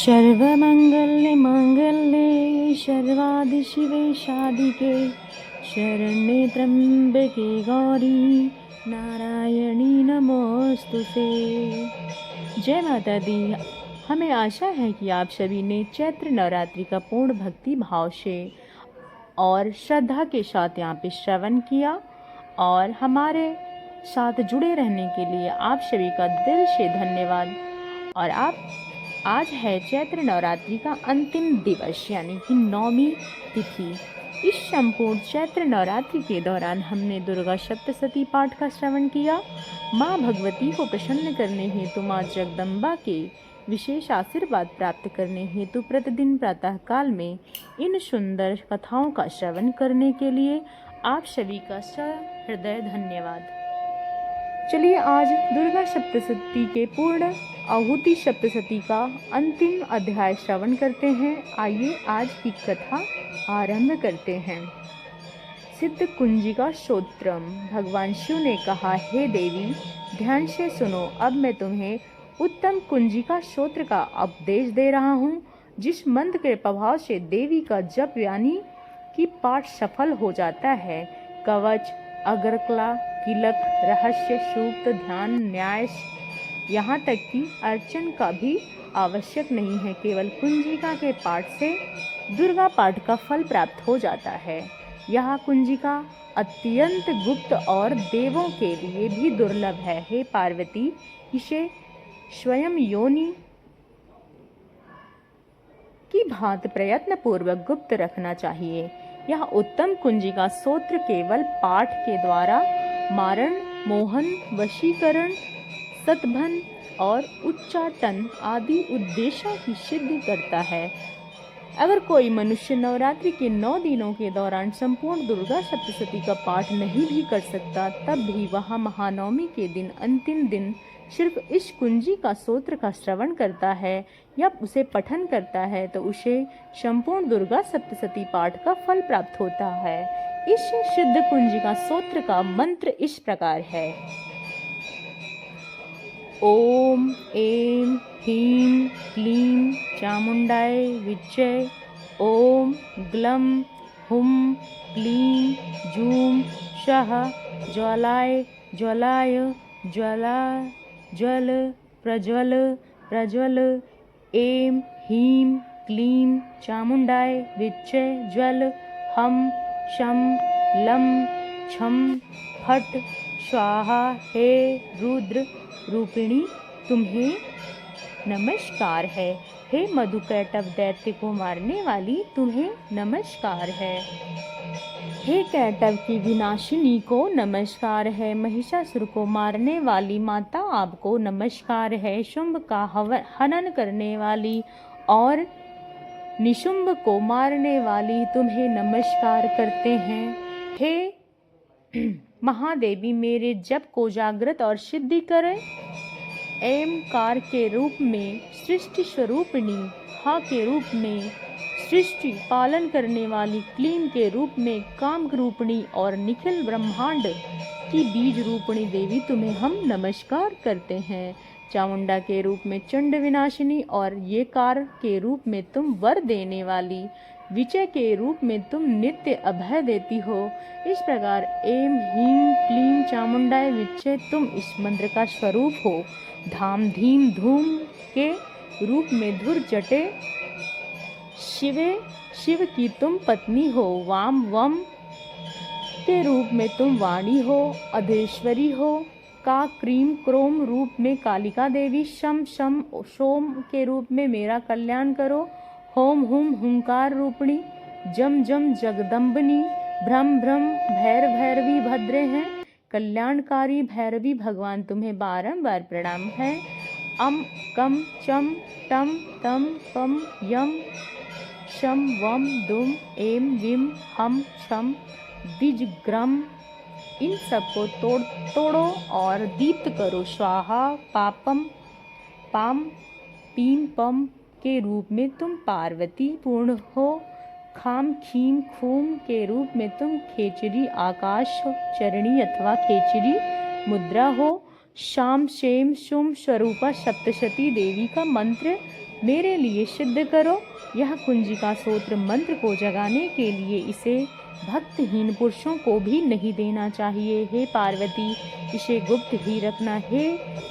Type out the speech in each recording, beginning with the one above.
सर्वमंगल मांगल्ये सर्वादिशिवे साधिके शरण्ये त्र्यंबके गौरी नारायणी नमोस्तुते। जय माता दी। हमें आशा है कि आप सभी ने चैत्र नवरात्रि का पूर्ण भक्ति भाव से और श्रद्धा के साथ यहाँ पे श्रवण किया और हमारे साथ जुड़े रहने के लिए आप सभी का दिल से धन्यवाद। और आज है चैत्र नवरात्रि का अंतिम दिवस यानी कि 9वीं तिथि। इस संपूर्ण चैत्र नवरात्रि के दौरान हमने दुर्गा सप्तशती पाठ का श्रवण किया। माँ भगवती को प्रसन्न करने हेतु माँ जगदम्बा के विशेष आशीर्वाद प्राप्त करने हेतु प्रतिदिन प्रातः काल में इन सुंदर कथाओं का श्रवण करने के लिए आप सभी का सहृदय धन्यवाद। चलिए आज दुर्गा सप्तशती के पूर्ण आहुति सप्तशती का अंतिम अध्याय श्रवण करते हैं। आइए आज की कथा आरंभ करते हैं। सिद्ध कुंजिका स्तोत्रम। भगवान शिव ने कहा, हे देवी ध्यान से सुनो, अब मैं तुम्हें उत्तम कुंजिका स्तोत्र का उपदेश दे रहा हूँ, जिस मंत्र के प्रभाव से देवी का जप यानी कि पाठ सफल हो जाता है। कवच, अग्रकला, किलक, रहस्य, सूक्त, ध्यान, न्यास, यहाँ तक कि अर्चन का भी आवश्यक नहीं है। केवल कुंजिका के पाठ से दुर्गा पाठ का फल प्राप्त हो जाता है। यह कुंजिका अत्यंत गुप्त और देवों के लिए भी दुर्लभ है। हे पार्वती, इसे स्वयं योनि की भांति प्रयत्न पूर्वक गुप्त रखना चाहिए। यह उत्तम कुंजिका स्तोत्र केवल पाठ के द्वारा मारण, मोहन, वशीकरण, सतभन और उच्चाटन आदि उद्देश्यों की सिद्धि करता है। अगर कोई मनुष्य नवरात्रि के 9 दिनों के दौरान संपूर्ण दुर्गा सप्तशती का पाठ नहीं भी कर सकता, तब भी वह महानवमी के दिन अंतिम दिन सिर्फ इस कुंजिका स्तोत्र का श्रवण करता है या उसे पठन करता है तो उसे संपूर्ण दुर्गा सप्तशती पाठ का फल प्राप्त होता है। इस सिद्ध कुंजिका स्तोत्र का मंत्र इस प्रकार है। ओम ऐं ह्रीं क्लीं चामुंडाय विच्चे। ओम ग्लं हुं क्लीं जूं सः ज्वालाय ज्वलाय ज्वला ज्वल प्रज्वल प्रज्वल। ऐं ह्रीं क्लीं चामुंडाय विच्चे ज्वल। हम शम लं छम फट स्वाहा। हे रुद्र रूपिणी, तुम्हें नमस्कार है। हे मधुकैटभ दैत्य को मारने वाली, तुम्हें नमस्कार है। हे कैटभ की विनाशिनी को नमस्कार है। महिषासुर को मारने वाली माता, आपको नमस्कार है। शुंभ का हनन करने वाली और निशुंभ को मारने वाली, तुम्हें नमस्कार करते हैं। हे महादेवी, मेरे जप को जागृत और सिद्धि करें। एमकार के रूप में सृष्टि स्वरूपिणी, हा के रूप में सृष्टि पालन करने वाली, क्लीं के रूप में काम रूपिणी और निखिल ब्रह्मांड की बीज रूपिणी देवी, तुम्हें हम नमस्कार करते हैं। चामुंडा के रूप में चंड विनाशिनी और ये कार के रूप में तुम वर देने वाली, विजय के रूप में तुम नित्य अभय देती हो। इस प्रकार ऐं ह्रीं क्लीं चामुंडाय विच्चे तुम इस मंत्र का स्वरूप हो। धाम धीम धूम के रूप में धुर जटे शिवे, शिव की तुम पत्नी हो। वाम वम के रूप में तुम वाणी हो, अधेश्वरी हो। का क्रीम क्रोम रूप में कालिका देवी। शम शम सोम के रूप में मेरा कल्याण करो। होम हुम हुंकार रूपिणी। जम जम जगदम्बिनी। भ्रम भ्रम भैर भैरवी भद्रे हैं। कल्याणकारी भैरवी भगवान, तुम्हें बारंबार प्रणाम है। अम कम चम टम तम पम यम शम वम दुम एम विम हम छम द्विजग्रम। इन सबको तोड़ो और दीप्त करो। स्वाहा पापम पाम पीम पम के रूप में तुम पार्वती पूर्ण हो। खाम खीम खूम के रूप में तुम खेचरी आकाश चरणी अथवा खेचरी मुद्रा हो। शाम शेम शुम स्वरूपा सप्तशती देवी का मंत्र मेरे लिए सिद्ध करो। यह कुंजिका सूत्र मंत्र को जगाने के लिए इसे भक्तहीन पुरुषों को भी नहीं देना चाहिए। हे पार्वती, इसे गुप्त ही रखना। हे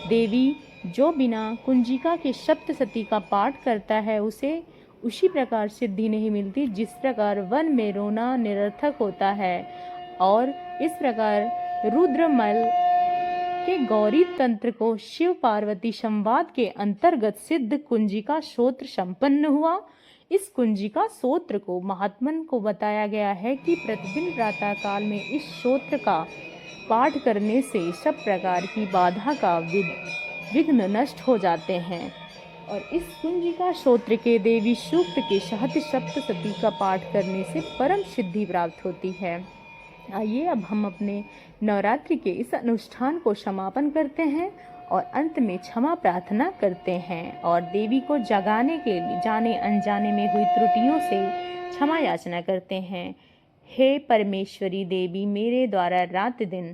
देवी, जो बिना कुंजिका के सप्तशती का पाठ करता है उसे उसी प्रकार सिद्धि नहीं मिलती जिस प्रकार वन में रोना निरर्थक होता है। और इस प्रकार रुद्रमल के गौरी तंत्र को शिव पार्वती संवाद के अंतर्गत सिद्ध कुंजिका स्तोत्र संपन्न हुआ। इस कुंजिका स्तोत्र को महात्मन को बताया गया है कि प्रतिदिन प्रातः काल में इस स्तोत्र का पाठ करने से सब प्रकार की बाधा का विघ्न नष्ट हो जाते हैं। और इस कुंजिका स्तोत्र के देवी सूक्त के साथ सप्तशती का पाठ करने से परम सिद्धि प्राप्त होती है। आइए अब हम अपने नवरात्रि के इस अनुष्ठान को समापन करते हैं और अंत में क्षमा प्रार्थना करते हैं और देवी को जगाने के लिए जाने अनजाने में हुई त्रुटियों से क्षमा याचना करते हैं। हे परमेश्वरी देवी, मेरे द्वारा रात दिन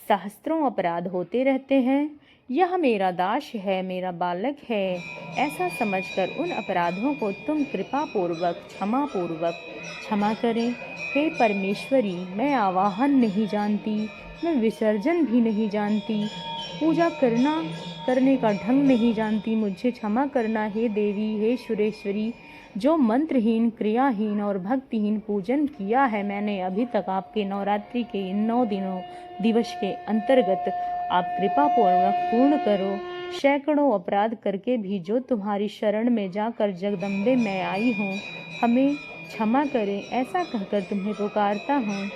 सहस्त्रों अपराध होते रहते हैं। यह मेरा दास है, मेरा बालक है, ऐसा समझकर उन अपराधों को तुम कृपा पूर्वक क्षमा करें। हे परमेश्वरी, मैं आवाहन नहीं जानती, मैं विसर्जन भी नहीं जानती, पूजा करने का ढंग नहीं जानती, मुझे क्षमा करना। हे देवी, हे सुरेश्वरी, जो मंत्रहीन, क्रियाहीन और भक्तिहीन पूजन किया है मैंने अभी तक आपके नवरात्रि के इन 9 दिवस के अंतर्गत, आप कृपा पूर्वक पूर्ण करो। सैकड़ों अपराध करके भी जो तुम्हारी शरण में जाकर जगदम्बे मैं आई हूँ, हमें क्षमा करें, ऐसा कहकर तुम्हें पुकारता हूँ।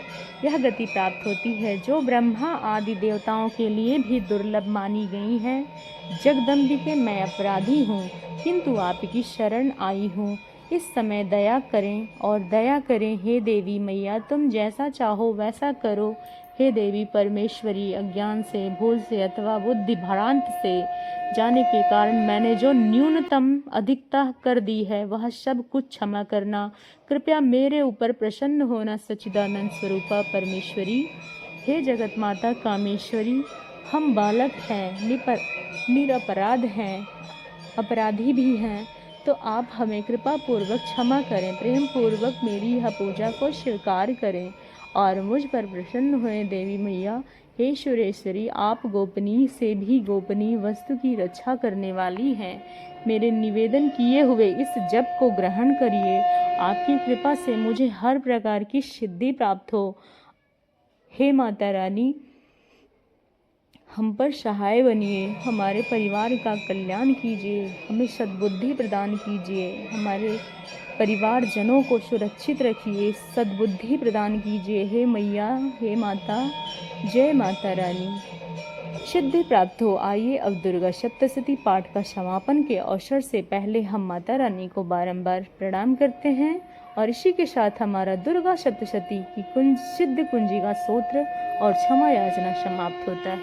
यह गति प्राप्त होती है जो ब्रह्मा आदि देवताओं के लिए भी दुर्लभ मानी गई है। जगदम्बिके, मैं अपराधी हूँ, किंतु आपकी शरण आई हूँ। इस समय दया करें और दया करें। हे देवी मैया, तुम जैसा चाहो वैसा करो। हे देवी परमेश्वरी, अज्ञान से, भूल से अथवा बुद्धि भ्रांत से जाने के कारण मैंने जो न्यूनतम अधिकता कर दी है वह सब कुछ क्षमा करना। कृपया मेरे ऊपर प्रसन्न होना। सच्चिदानंद स्वरूपा परमेश्वरी, हे जगत माता कामेश्वरी, हम बालक हैं, निरपराध हैं, अपराधी भी हैं, तो आप हमें कृपा पूर्वक क्षमा करें। प्रेम पूर्वक मेरी यह पूजा को स्वीकार करें और मुझ पर प्रसन्न हुए। देवी मैया, हे सुरेश्वरी, आप गोपनीय से भी गोपनीय वस्तु की रक्षा करने वाली हैं। मेरे निवेदन किए हुए इस जप को ग्रहण करिए। आपकी कृपा से मुझे हर प्रकार की सिद्धि प्राप्त हो। हे माता रानी, हम पर सहाय बनिए, हमारे परिवार का कल्याण कीजिए, हमें सद्बुद्धि प्रदान कीजिए, हमारे परिवारजनों को सुरक्षित रखिए, सद्बुद्धि प्रदान कीजिए। हे मैया, हे माता, जय माता रानी। सिद्धि प्राप्त हो। आइए अब दुर्गा सप्तशती पाठ का समापन के अवसर से पहले हम माता रानी को बारंबार प्रणाम करते हैं और इसी के साथ हमारा दुर्गा सप्तशती की सिद्ध कुंजिका स्तोत्र और क्षमा याचना समाप्त होता है।